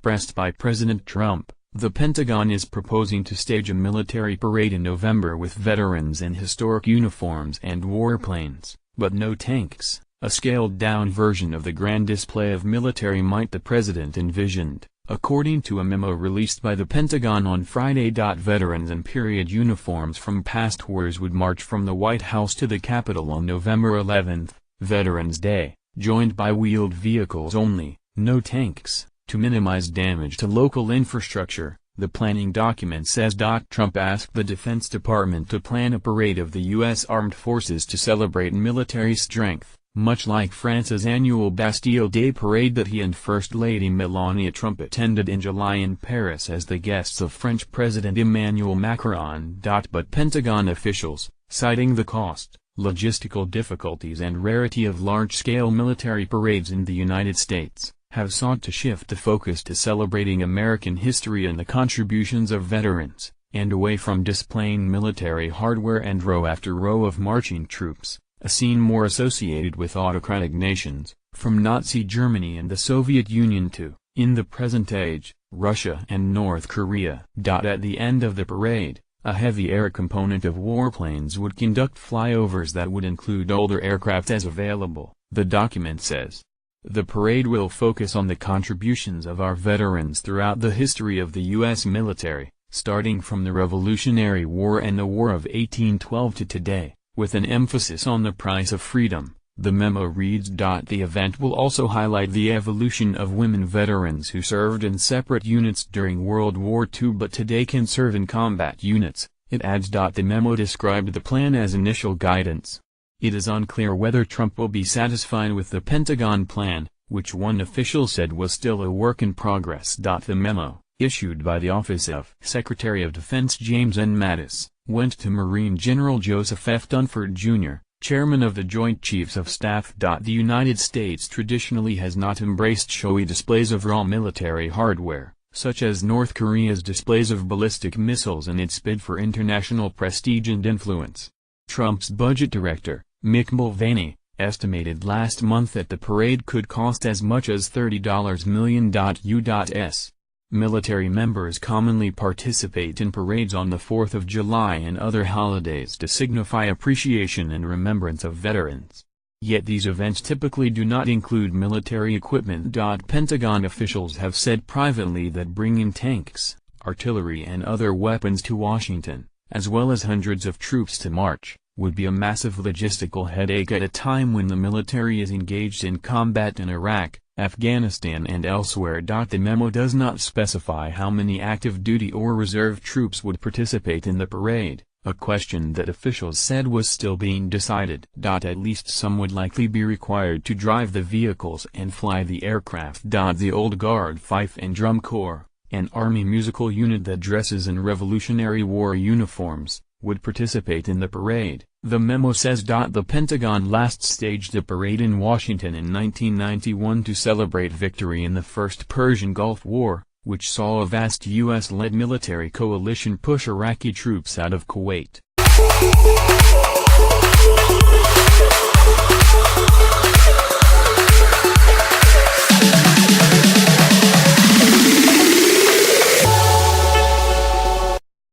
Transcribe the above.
expressed by President Trump, the Pentagon is proposing to stage a military parade in November with veterans in historic uniforms and warplanes, but no tanks, a scaled-down version of the grand display of military might the president envisioned, according to a memo released by the Pentagon on Friday. Veterans in period uniforms from past wars would march from the White House to the Capitol on November 11, Veterans Day, joined by wheeled vehicles only, no tanks, to minimize damage to local infrastructure, the planning document says. Trump asked the Defense Department to plan a parade of the U.S. Armed Forces to celebrate military strength, much like France's annual Bastille Day parade that he and First Lady Melania Trump attended in July in Paris as the guests of French President Emmanuel Macron. But Pentagon officials, citing the cost, logistical difficulties and rarity of large-scale military parades in the United States, have sought to shift the focus to celebrating American history and the contributions of veterans, and away from displaying military hardware and row after row of marching troops, a scene more associated with autocratic nations, from Nazi Germany and the Soviet Union to, in the present age, Russia and North Korea. At the end of the parade, a heavy air component of warplanes would conduct flyovers that would include older aircraft as available, the document says. The parade will focus on the contributions of our veterans throughout the history of the U.S. military, starting from the Revolutionary War and the War of 1812 to today, with an emphasis on the price of freedom, the memo reads. The event will also highlight the evolution of women veterans who served in separate units during World War II but today can serve in combat units, it adds. The memo described the plan as initial guidance. It is unclear whether Trump will be satisfied with the Pentagon plan, which one official said was still a work in progress. The memo, issued by the Office of Secretary of Defense James N. Mattis, went to Marine General Joseph F. Dunford, Jr., Chairman of the Joint Chiefs of Staff. The United States traditionally has not embraced showy displays of raw military hardware, such as North Korea's displays of ballistic missiles in its bid for international prestige and influence. Trump's budget director, Mick Mulvaney, estimated last month that the parade could cost as much as $30 million. U.S. military members commonly participate in parades on the 4th of July and other holidays to signify appreciation and remembrance of veterans. Yet these events typically do not include military equipment. Pentagon officials have said privately that bringing tanks, artillery and other weapons to Washington, as well as hundreds of troops to march, would be a massive logistical headache at a time when the military is engaged in combat in Iraq, Afghanistan and elsewhere. The memo does not specify how many active duty or reserve troops would participate in the parade, a question that officials said was still being decided. At least some would likely be required to drive the vehicles and fly the aircraft. The Old Guard Fife and Drum Corps, an Army musical unit that dresses in Revolutionary War uniforms, would participate in the parade, the memo says. The Pentagon last staged a parade in Washington in 1991 to celebrate victory in the First Persian Gulf War, which saw a vast U.S.-led military coalition push Iraqi troops out of Kuwait.